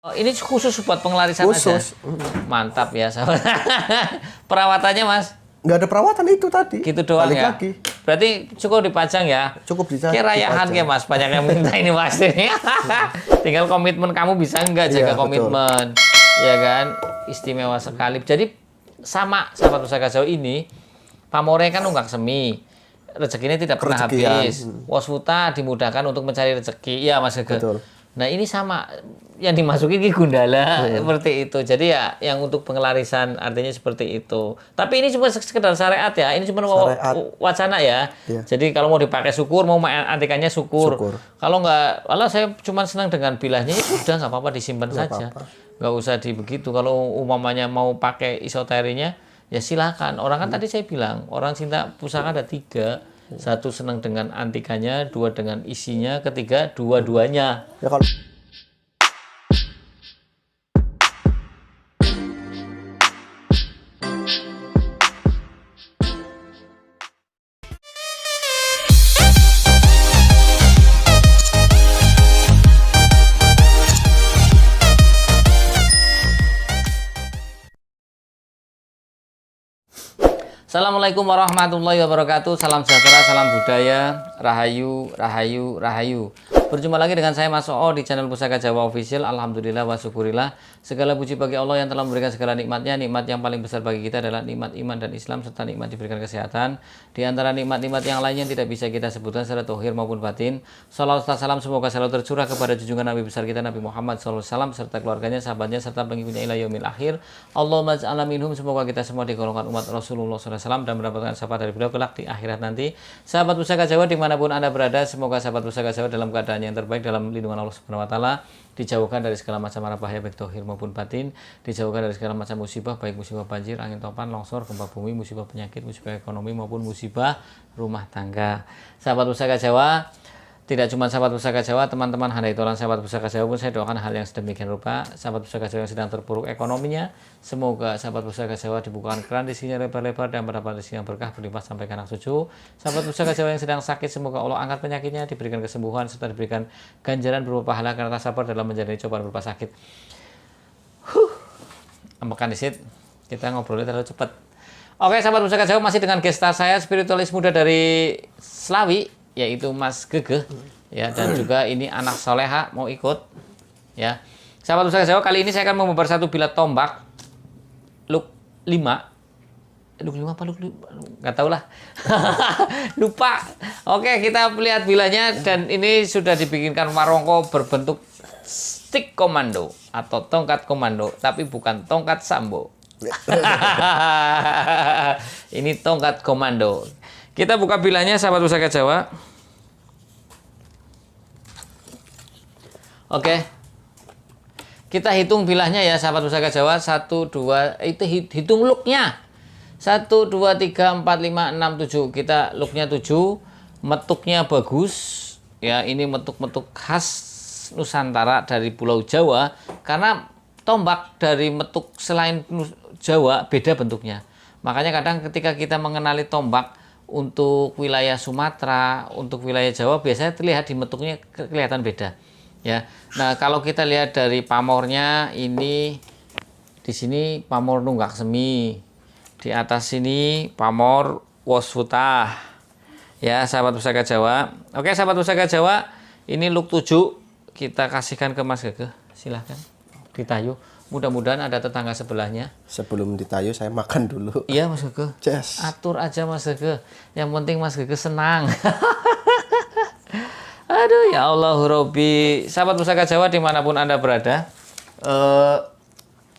Oh, ini khusus buat pengelarisan Khusus. aja. Mantap ya, sahabat. Perawatannya, Mas? Nggak ada perawatan itu tadi. Gitu doang Balik ya? lagi. Berarti cukup dipajang ya? Cukup Kayak rayaan ya, Mas. Banyak yang minta ini, Mas. Tinggal komitmen kamu bisa nggak jaga komitmen. Ya kan? Istimewa sekali. Jadi sama sahabat Pusaka Jawa ini, pamornya kan nunggak semi. Rezekinya tidak pernah habis. Waswuta dimudahkan untuk mencari rezeki. Iya, Mas Gege. Betul. Nah, ini sama yang dimasukin ke Gundala seperti itu. Jadi ya yang untuk pengelarisan artinya seperti itu. Tapi ini cuma sekedar syariat ya. Ini cuma wacana ya. Iya. Jadi kalau mau dipakai syukur, mau antikannya syukur. Kalau nggak, Allah saya cuma senang dengan bilahnya, ya sudah nggak apa-apa disimpan saja. Nggak usah begitu. Kalau umpamanya mau pakai isoterinya, ya silakan. Orang kan tadi saya bilang, orang cinta pusaka ada 3. 1 senang dengan antikannya, 2 dengan isinya, ketiga dua-duanya. Ya kalau Assalamualaikum warahmatullahi wabarakatuh. Salam sejahtera, salam budaya, rahayu, rahayu, rahayu. Berjumpa lagi dengan saya Mas Oo di channel Pusaka Jawa Official. Alhamdulillah wa syukurillah. Segala puji bagi Allah yang telah memberikan segala nikmatnya. Nikmat yang paling besar bagi kita adalah nikmat iman dan Islam serta nikmat diberikan kesehatan. Di antara nikmat-nikmat yang lainnya yang tidak bisa kita sebutkan secara zahir maupun batin. Salawat serta salam semoga selalu tercurah kepada junjungan Nabi besar kita Nabi Muhammad SAW serta keluarganya, sahabatnya serta pengikutnya ila yaumil akhir. Allahumma ja'alna minhum, semoga kita semua digolongkan umat Rasulullah SAW dan mendapatkan syafaat dari beliau kelak di akhirat nanti. Sahabat Pusaka Jawa dimanapun Anda berada, semoga sahabat Pusaka Jawa dalam keadaan yang terbaik dalam lindungan Allah Subhanahu wa taala, dijauhkan dari segala macam mara bahaya baik zahir maupun batin, dijauhkan dari segala macam musibah baik musibah banjir, angin topan, longsor, gempa bumi, musibah penyakit, musibah ekonomi maupun musibah rumah tangga. Sahabat Pusaka Jawa, tidak cuma sahabat Pusaka Jawa, teman-teman handai tolan sahabat Pusaka Jawa pun saya doakan hal yang sedemikian rupa. Sahabat Pusaka Jawa yang sedang terpuruk ekonominya, semoga sahabat Pusaka Jawa dibukakan keran rezekinya lebar-lebar dan mendapat rezeki yang berkah berlimpah sampai ke anak cucu. Sahabat Pusaka Jawa yang sedang sakit, semoga Allah angkat penyakitnya, diberikan kesembuhan serta diberikan ganjaran berupa pahala karena sabar dalam menjalani cobaan berupa sakit. Ambekan disit, kita ngobrolnya terlalu cepat. Oke, sahabat Pusaka Jawa, masih dengan gestar saya, spiritualis muda dari Slawi, yaitu Mas Gege, ya, dan juga ini anak soleha mau ikut, ya. Sahabat Pusaka Jawa, kali ini saya akan membawa satu bilah tombak look 5. Look 5 apa look 5? Nggak tahu lah. Lupa. Oke, kita lihat bilahnya, dan ini sudah dibikinkan warongko berbentuk stick komando atau tongkat komando, tapi bukan tongkat sambo. Ini tongkat komando. Kita buka bilahnya sahabat Pusaka Jawa. Oke. Kita hitung bilahnya ya sahabat Pusaka Jawa. 1, 2, itu hitung looknya. 1, 2, 3, 4, 5, 6, 7. Kita looknya 7. Metuknya bagus. Ya, ini metuk-metuk khas Nusantara dari Pulau Jawa. Karena tombak dari metuk selain Jawa beda bentuknya. Makanya kadang ketika kita mengenali tombak untuk wilayah Sumatera, untuk wilayah Jawa, biasanya terlihat di metuknya kelihatan beda, ya. Nah, kalau kita lihat dari pamornya, ini di sini pamor nunggak semi, di atas sini pamor waswuta, ya, sahabat Pusaka Jawa. Oke, sahabat Pusaka Jawa, ini look 7 kita kasihkan ke Mas Gege, silahkan ditayu. Mudah-mudahan ada tetangga sebelahnya. Sebelum ditayu saya makan dulu. Iya Mas Gege. Yes. Atur aja Mas Gege. Yang penting Mas Gege senang. Aduh ya Allah Robbi. Sahabat Pusaka Jawa dimanapun Anda berada.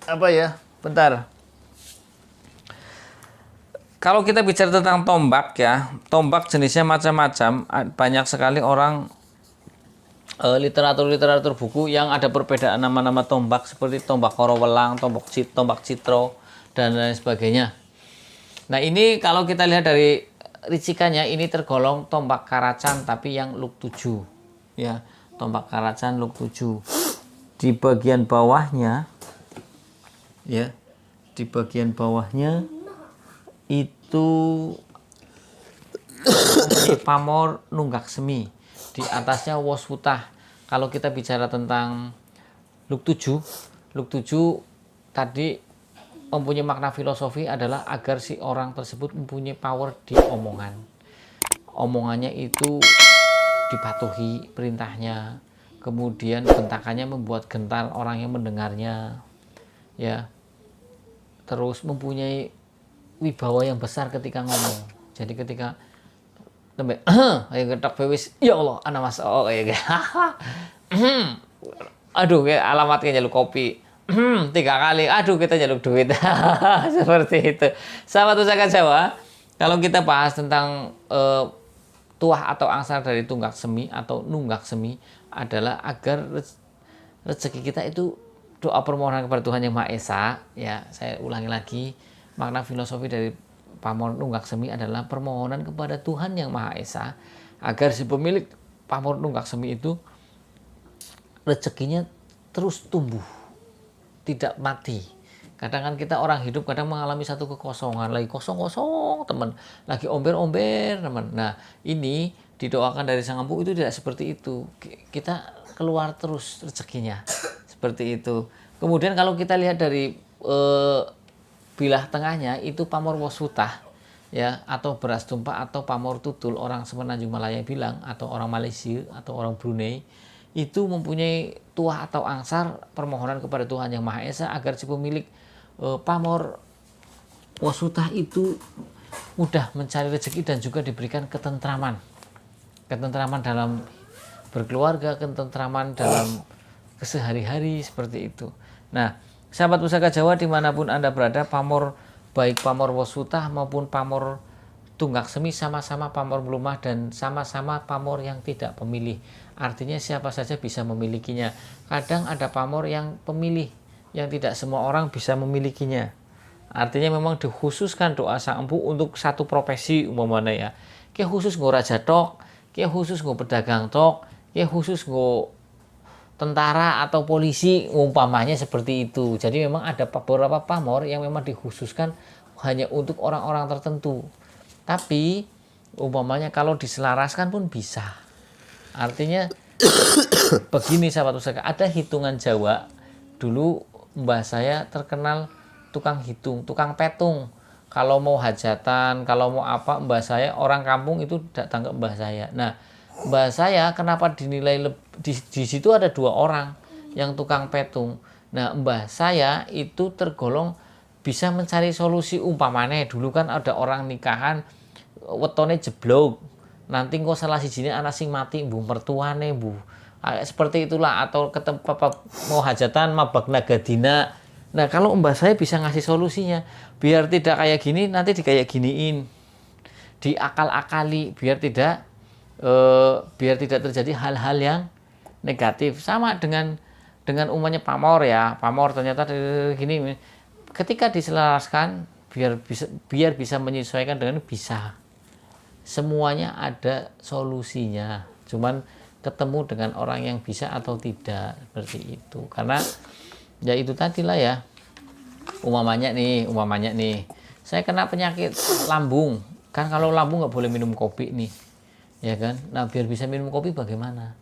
Apa ya? Bentar. Kalau kita bicara tentang tombak ya, tombak jenisnya macam-macam. Banyak sekali orang literatur buku yang ada perbedaan nama-nama tombak seperti tombak korowelang, tombak citro, dan lain sebagainya. Nah, ini kalau kita lihat dari ricikannya, ini tergolong tombak karacan tapi yang look 7, ya, tombak karacan look 7. Di bagian bawahnya, ya, di bagian bawahnya itu pamor nunggak semi. Di atasnya waswutah. Kalau kita bicara tentang Luk 7. Luk 7 tadi mempunyai makna filosofi adalah agar si orang tersebut mempunyai power di omongan. Omongannya itu dipatuhi perintahnya, kemudian bentakannya membuat gentar orang yang mendengarnya, ya. Terus mempunyai wibawa yang besar ketika ngomong. Jadi ketika tembe ayo ketok bewis, ya Allah, ana Mas O kayak aduh kayak alamatnya jaluk kopi. 3 kali, aduh kita jaluk duit. Seperti itu. Sahabat Pusaka Jawa, kalau kita bahas tentang tuah atau angsar dari tunggak semi atau nunggak semi adalah agar rezeki kita itu doa permohonan kepada Tuhan Yang Maha Esa. Ya, saya ulangi lagi, makna filosofi dari pamor nunggak semi adalah permohonan kepada Tuhan Yang Maha Esa agar si pemilik pamor nunggak semi itu rezekinya terus tumbuh, tidak mati. Kadang kan kita orang hidup kadang mengalami satu kekosongan, lagi kosong-kosong teman, lagi omber-omber teman. Nah ini didoakan dari Sang Empu itu tidak seperti itu, kita keluar terus rezekinya seperti itu. Kemudian kalau kita lihat dari bilah tengahnya itu pamor wasutah, ya, atau beras tumpah atau pamor tutul, orang Semenanjung Malaya bilang, atau orang Malaysia atau orang Brunei, itu mempunyai tuah atau angsar permohonan kepada Tuhan Yang Maha Esa agar si pemilik pamor wasutah itu mudah mencari rezeki dan juga diberikan ketentraman dalam berkeluarga, ketentraman dalam kesehari-hari, seperti itu. Nah, sahabat Pusaka Jawa dimanapun Anda berada, pamor baik pamor wasutah maupun pamor tunggak semi sama-sama pamor melumah dan sama-sama pamor yang tidak pemilih. Artinya siapa saja bisa memilikinya. Kadang ada pamor yang pemilih, yang tidak semua orang bisa memilikinya. Artinya memang dikhususkan doa Sang Empu untuk satu profesi umpamanya, ya. Kayak khusus nggo raja tok, kayak khusus nggo pedagang tok, kayak khusus nggo tentara atau polisi umpamanya seperti itu. Jadi memang ada beberapa pamor yang memang dikhususkan hanya untuk orang-orang tertentu. Tapi umpamanya kalau diselaraskan pun bisa. Artinya begini sahabat pusaka, ada hitungan Jawa. Dulu mbah saya terkenal tukang hitung, tukang petung. Kalau mau hajatan, kalau mau apa, mbah saya orang kampung itu datang ke mbah saya. Nah, mbah saya kenapa dinilai di situ ada 2 orang yang tukang petung. Nah, mbah saya itu tergolong bisa mencari solusi. Umpamanya dulu kan ada orang nikahan wetone jeblok, nanti kok salah sijine anak sing mati mbuh mertuane mbuh, seperti itulah. Atau ketemu mau hajatan mabak nagadina. Nah kalau mbah saya bisa ngasih solusinya biar tidak kayak gini, nanti kayak giniin, diakal-akali biar tidak terjadi hal-hal yang negatif. Sama dengan umumnya pamor, ya, pamor ternyata gini, ketika diselaraskan biar bisa menyesuaikan dengan bisa. Semuanya ada solusinya, cuman ketemu dengan orang yang bisa atau tidak, seperti itu. Karena ya itu tadilah, ya, umamanya nih saya kena penyakit lambung kan. Kalau lambung nggak boleh minum kopi nih, ya kan. Nah biar bisa minum kopi bagaimana?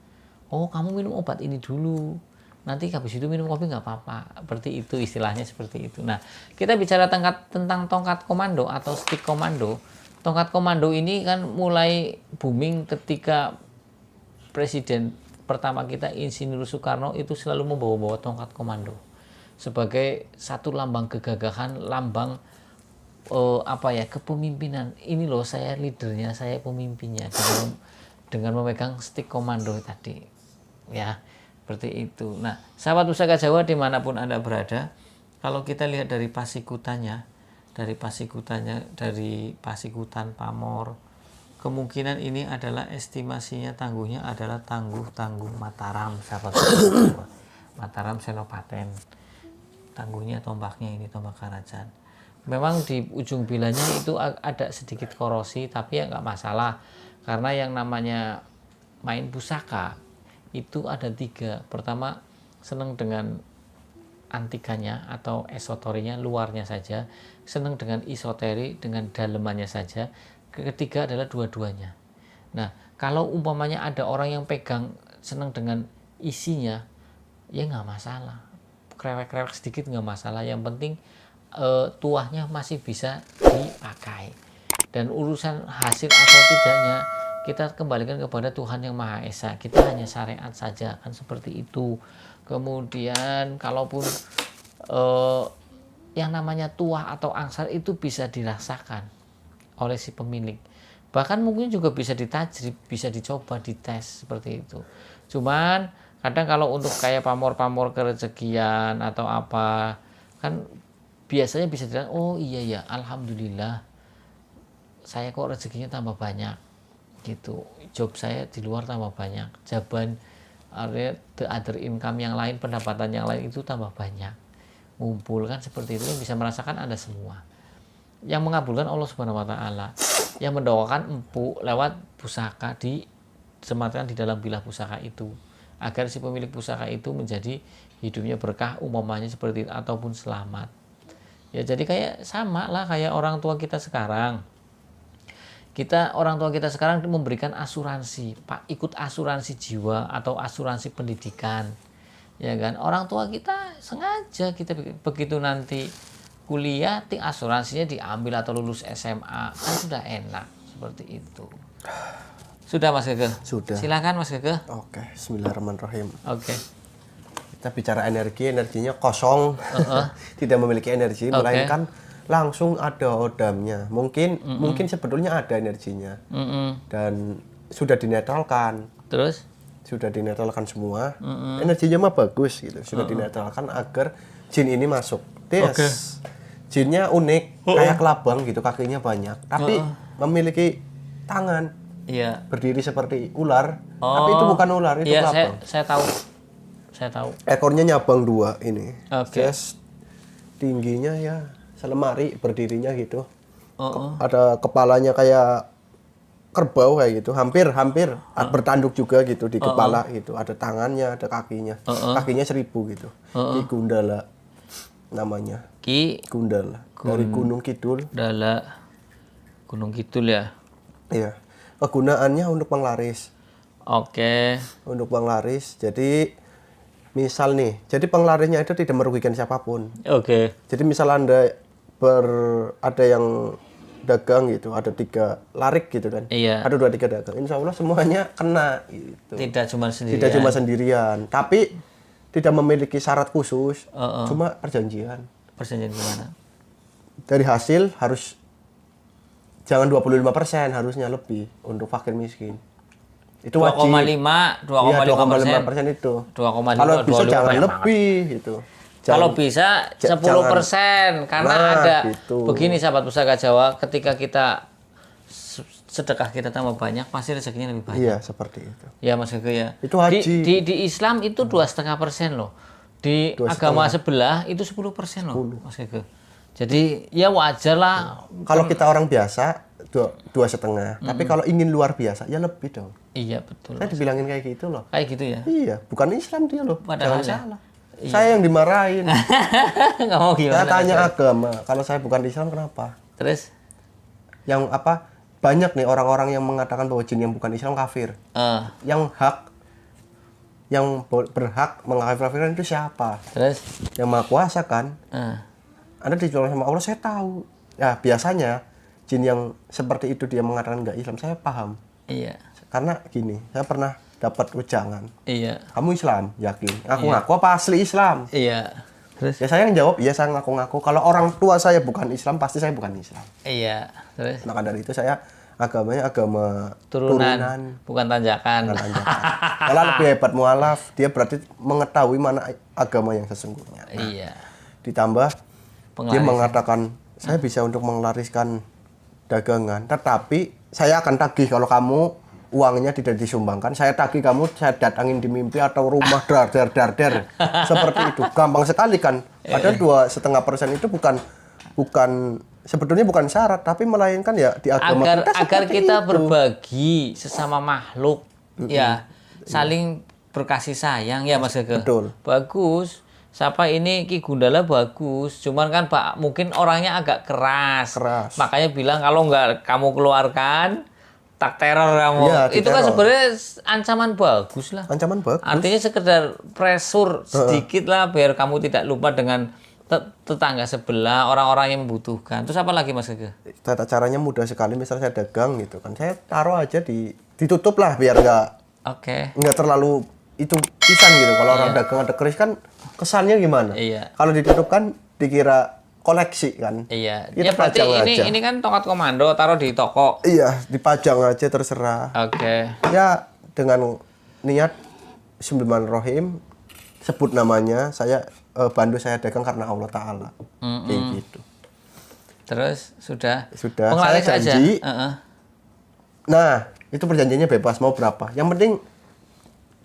Oh, kamu minum obat ini dulu, nanti habis itu minum kopi nggak apa-apa, seperti itu istilahnya, seperti itu. Nah kita bicara tentang tongkat komando atau stick komando. Tongkat komando ini kan mulai booming ketika Presiden pertama kita Insinyur Soekarno itu selalu membawa-bawa tongkat komando sebagai satu lambang kegagahan, lambang kepemimpinan. Ini loh saya leadernya, saya pemimpinnya, dengan memegang stick komando tadi, ya, seperti itu. Nah, sahabat Pusaka Jawa dimanapun Anda berada, kalau kita lihat dari pasikutan pamor, kemungkinan ini adalah estimasinya tangguhnya adalah tangguh Mataram, sahabat Jawa. Mataram Senopaten, tangguhnya tombaknya ini tombak Karajan. Memang di ujung bilanya itu ada sedikit korosi, tapi ya nggak masalah, karena yang namanya main pusaka itu ada 3. Pertama, senang dengan antikanya atau esoterinya, luarnya saja. Senang dengan isoteri, dengan dalemannya saja. Ketiga adalah dua-duanya. Nah, kalau umpamanya ada orang yang pegang senang dengan isinya, ya nggak masalah. Krewek-krewek sedikit nggak masalah. Yang penting tuahnya masih bisa dipakai. Dan urusan hasil atau tidaknya kita kembalikan kepada Tuhan Yang Maha Esa. Kita hanya syariat saja, kan seperti itu. Kemudian kalaupun yang namanya tuah atau angsar itu bisa dirasakan oleh si pemilik. Bahkan mungkin juga bisa ditajrib, bisa dicoba, dites seperti itu. Cuman kadang kalau untuk kayak pamor-pamor kerezekian atau apa, kan biasanya bisa dilihat, oh iya ya, alhamdulillah saya kok rezekinya tambah banyak gitu, job saya di luar tambah banyak, jaban the other income yang lain, pendapatan yang lain itu tambah banyak, ngumpul kan seperti itu, bisa merasakan Anda semua. Yang mengabulkan Allah Subhanahu wa taala, yang mendoakan empu lewat pusaka disematkan di dalam bilah pusaka itu, agar si pemilik pusaka itu menjadi hidupnya berkah umpamanya seperti itu, ataupun selamat. Ya jadi kayak sama lah kayak orang tua kita sekarang. Orang tua kita sekarang memberikan asuransi, Pak, ikut asuransi jiwa atau asuransi pendidikan. Ya kan? Orang tua kita sengaja kita begitu nanti kuliah, asuransinya diambil atau lulus SMA, kan sudah enak seperti itu. Sudah Mas Gege? Sudah. Silakan Mas Gege. Oke, bismillahirrahmanirrahim. Oke. Kita bicara energinya kosong, tidak memiliki energi, melainkan langsung ada odamnya. Mungkin sebetulnya ada energinya, dan sudah dinetralkan. Terus? Sudah dinetralkan semua, energinya mah bagus gitu. Sudah dinetralkan agar jin ini masuk. Jinnya unik, kayak kelabang gitu, kakinya banyak, tapi memiliki tangan. Iya. Berdiri seperti ular, tapi itu bukan ular, itu iya, kelabang. Saya tahu. Ekornya nyabang dua ini. Oke. Tingginya ya selemari, berdirinya gitu. Ada kepalanya kayak kerbau kayak gitu, hampir bertanduk juga gitu di kepala gitu. Ada tangannya, ada kakinya. Kakinya 1000 gitu. Ki Gundala namanya. Ki Gundala. Dari Gunung Kidul. Gunung Kidul ya. Iya. Kegunaannya untuk penglaris. Oke. Untuk penglaris. Jadi misal nih, jadi penglarisnya itu tidak merugikan siapapun. Oke. Jadi misal Anda ada yang dagang gitu, ada 3 larik gitu kan. Iya. Ada 2-3 dagang. Insya Allah semuanya kena gitu. Tidak cuma sendirian. Tidak cuma sendirian, tapi tidak memiliki syarat khusus. Cuma perjanjian. Perjanjian gimana? Dari hasil harus jangan 25%, harusnya lebih untuk fakir miskin. Itu 2,5% itu. 2,5. Kalau bisa jangan lebih gitu. Kalau bisa 10%, karena ada gitu. Begini sahabat Pusaka Jawa, ketika kita sedekah kita tambah banyak, pasti rezekinya lebih banyak. Iya, seperti itu. Ya Mas Gege ya. Itu haji. Di Islam itu 2,5% loh. Di agama sebelah itu 10% loh, Mas Gege. Jadi ya wajar lah. Kalau kita orang biasa 2,5. Tapi kalau ingin luar biasa ya lebih dong. Iya betul. Saya dibilangin kayak gitu loh. Kayak gitu ya. Iya, bukan Islam dia loh. Padahal jangan salah. Iya. Saya yang dimarahin. Nggak mau gimana? Saya tanya agama. Kalau saya bukan Islam kenapa? Terus? Yang apa? Banyak nih orang-orang yang mengatakan bahwa jin yang bukan Islam kafir. Yang berhak mengkafirkan itu siapa? Terus? Yang Maha Kuasa kan? Anda dibilang sama Allah, saya tahu. Ya biasanya jin yang seperti itu dia mengatakan nggak Islam, saya paham. Iya. Karena gini, saya pernah dapat ujangan. Iya. Kamu Islam, yakin? Aku ngaku apa asli Islam? Iya. Terus? Ya saya yang jawab, iya saya ngaku-ngaku. Kalau orang tua saya bukan Islam, pasti saya bukan Islam. Iya. Terus? Maka dari itu saya agamanya agama turunan. Bukan tanjakan. Kalau lebih hebat mualaf, dia berarti mengetahui mana agama yang sesungguhnya. Iya. Ditambah, dia mengatakan, saya bisa untuk menglariskan dagangan, tetapi saya akan tagih kalau kamu uangnya tidak disumbangkan, saya tagih kamu, saya datangin di mimpi atau rumah dar seperti itu. Gampang sekali kan. Padahal 2,5% itu bukan sebetulnya bukan syarat, tapi melainkan ya di agama agar kita berbagi sesama makhluk, ya saling berkasih sayang ya Mas Gege. Betul. Bagus. Siapa ini Ki Gundala bagus, cuman kan Pak mungkin orangnya agak keras. Makanya bilang kalau nggak kamu keluarkan tak teror kamu. Iya, Itu kan diteror. sebenarnya ancaman bagus lah. Ancaman bagus. Artinya sekedar pressure sedikit lah biar kamu tidak lupa dengan tetangga sebelah, orang-orang yang membutuhkan. Terus apa lagi Mas Gege? Tata caranya mudah sekali, misalnya saya dagang gitu kan, saya taruh aja ditutup lah biar nggak terlalu itu pisan gitu. Kalau orang dagang ada keris kan kesannya gimana? Iya. Kalau ditutup kan dikira koleksi kan. Iya. Kita Ya berarti pajang aja. ini kan tongkat komando taruh di toko. Iya, dipajang aja terserah. Oke. Ya dengan niat Bismillahirrahmanirrahim, sebut namanya, saya bantu saya dagang karena Allah Ta'ala. Kayak gitu. Terus sudah. Sudah, Penglaris saya janji. aja. Nah, itu perjanjiannya bebas, mau berapa. Yang penting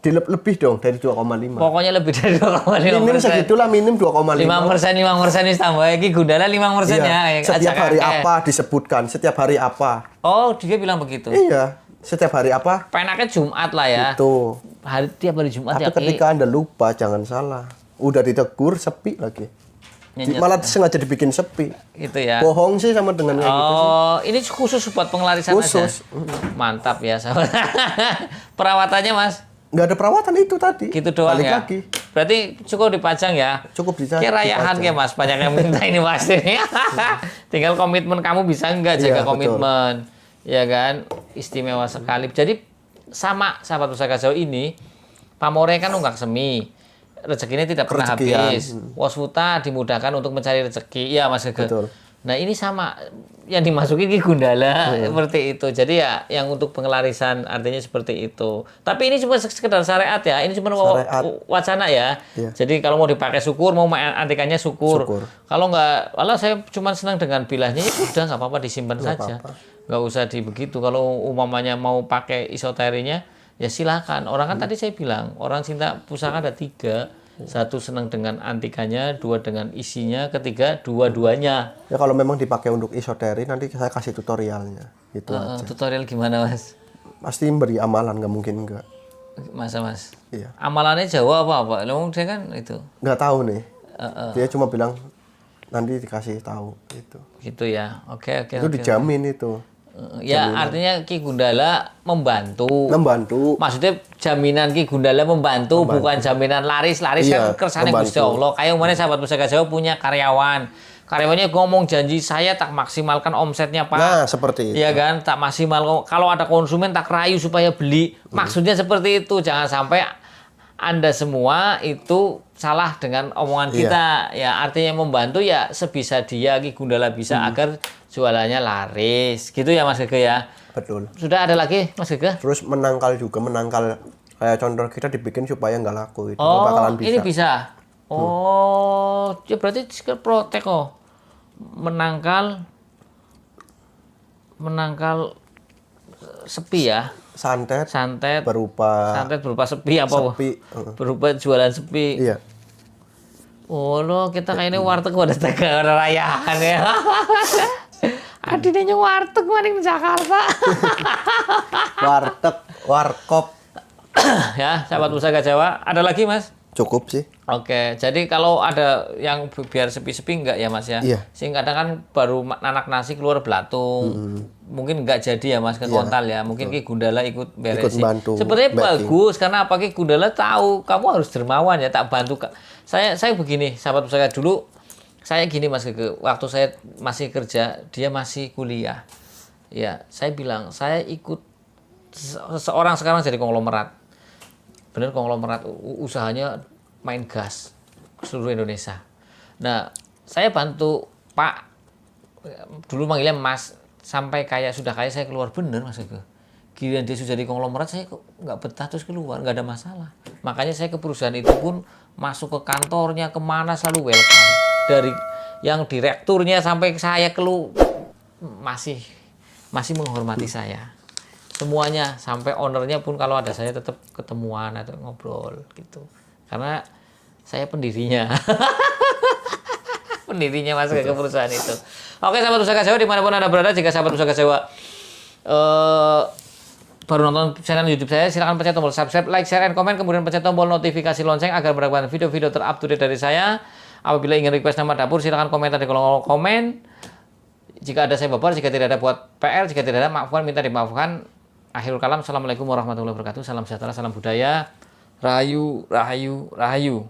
lebih dong dari 2,5. Pokoknya lebih dari 2,5%. Minim segitulah, minim 2,5. 5% ini tambah lagi Gundala 5% Iya. ya. Setiap hari apa disebutkan, setiap hari apa. Oh, dia bilang begitu. Iya, setiap hari apa. Penaknya Jumat lah ya. Itu. Tiap hari Jumat Tapi ya. ketika Anda lupa, jangan salah. Udah ditegur, sepi lagi. Malah sengaja dibikin sepi. Gitu ya. Bohong sih sama dengan kayak gitu. Oh, ini khusus buat pengelarisan Khusus. aja. Mantap ya, sahabat. Perawatannya Mas, Nggak ada perawatan itu tadi. gitu doang Balik ya. lagi. Berarti cukup dipajang ya. Cukup dipajang. Kayak rayahan ya Mas, banyak yang minta ini pasti. Tinggal komitmen kamu bisa nggak jaga Iya, komitmen. Ya kan, istimewa sekali. Jadi sama sahabat pusaka Jawa ini, pamore kan nunggak semi. Rezekinya tidak pernah Kerezekian. habis. Wasfuta dimudahkan untuk mencari rezeki. Iya Mas Gege. Betul. Nah ini sama yang dimasuki Ki Gundala seperti itu. Jadi ya yang untuk pengelarisan artinya seperti itu. Tapi ini cuma sekedar syariat ya. Ini cuma Syariat. wacana ya. Iya. Jadi kalau mau dipakai syukur, mau antikannya syukur. Syukur. Kalau nggak, walau saya cuma senang dengan bilahnya, ya sudah nggak apa-apa disimpan Nggak saja. apa-apa. Nggak usah begitu. Kalau umpamanya mau pakai esoterinya, ya silakan. Orang kan tadi saya bilang, orang cinta pusaka ada 3. 1 senang dengan antikannya, 2 dengan isinya, ketiga dua-duanya. Ya kalau memang dipakai untuk esoteri, nanti saya kasih tutorialnya. Gitu aja. Tutorial gimana Mas? Pasti beri amalan, nggak mungkin nggak. Masa Mas? Iya. Amalannya Jawa apa? Lo dia kan itu. Nggak tahu nih. Dia cuma bilang nanti dikasih tahu gitu. Gitu ya. Oke. Itu dijamin itu. Ya artinya Ki Gundala membantu. Membantu. Maksudnya jaminan Ki Gundala membantu, bukan jaminan laris Iya, kan kersane membantu. Gusti Allah. Kayak mana sahabat pusaka Jawa punya karyawan. Karyawannya ngomong janji saya tak maksimalkan omsetnya Pak. Nah, seperti itu. Iya kan, tak maksimal. Kalau ada konsumen tak rayu supaya beli. Maksudnya seperti itu. Jangan sampai Anda semua itu salah dengan omongan Iya. kita. Ya artinya membantu ya sebisa dia Ki Gundala bisa agar jualannya laris. Gitu ya Mas Gege ya. Betul. Sudah ada lagi Mas Gege? Terus menangkal kayak contoh kita dibikin supaya nggak laku itu Oh, bakalan bisa. ini bisa. Oh, ya berarti skill protek oh. Menangkal sepi ya. Santet Santet berupa sepi apa? Wah? sepi. Berupa jualan sepi. Iya. Oh lo kita kayaknya warteg pada tegal rayahan ya. Adinnya warteg maning Jakarta. Warteg, warkop. Ya, sahabat pusaka Jawa. Ada lagi Mas? Cukup sih. Oke, jadi kalau ada yang biar sepi-sepi enggak ya Mas ya? Iya. Sing kadang kan baru nanak nasi keluar belatung. Mungkin enggak jadi ya Mas ke kontal ya. Mungkin Ki Gundala ikut beresin. bantu, Sebenarnya backing. bagus karena apa Ki Gundala tahu kamu harus dermawan ya, tak bantu. Saya begini, sahabat pusaka dulu saya gini Mas Gege, waktu saya masih kerja, dia masih kuliah. Ya, saya bilang, saya ikut seorang sekarang jadi konglomerat. Bener konglomerat usahanya main gas seluruh Indonesia. Nah, saya bantu Pak, dulu manggilnya Mas, sampai sudah kaya saya keluar bener Mas Gege. Giliran dia sudah jadi konglomerat, saya kok nggak betah terus keluar, nggak ada masalah. Makanya saya ke perusahaan itu pun masuk ke kantornya kemana selalu welcome. Dari yang direkturnya sampai saya masih menghormati saya. Semuanya sampai ownernya pun kalau ada saya tetap ketemuan atau ngobrol gitu. Karena saya pendirinya. Pendirinya masuk ke perusahaan itu. Oke sahabat pusaka Jawa dimanapun Anda berada, jika sahabat pusaka Jawa baru nonton channel YouTube saya, silahkan pencet tombol subscribe, like, share, and comment, kemudian pencet tombol notifikasi lonceng agar mendapatkan video-video terupdate dari saya. Apabila ingin request nama dapur, silahkan komentar di kolom komen. Jika ada saya baper, jika tidak ada buat PR, jika tidak ada maafkan, minta dimaafkan. Akhirul kalam. Assalamualaikum warahmatullahi wabarakatuh. Salam sejahtera, salam budaya. Rahayu, rahayu, rahayu.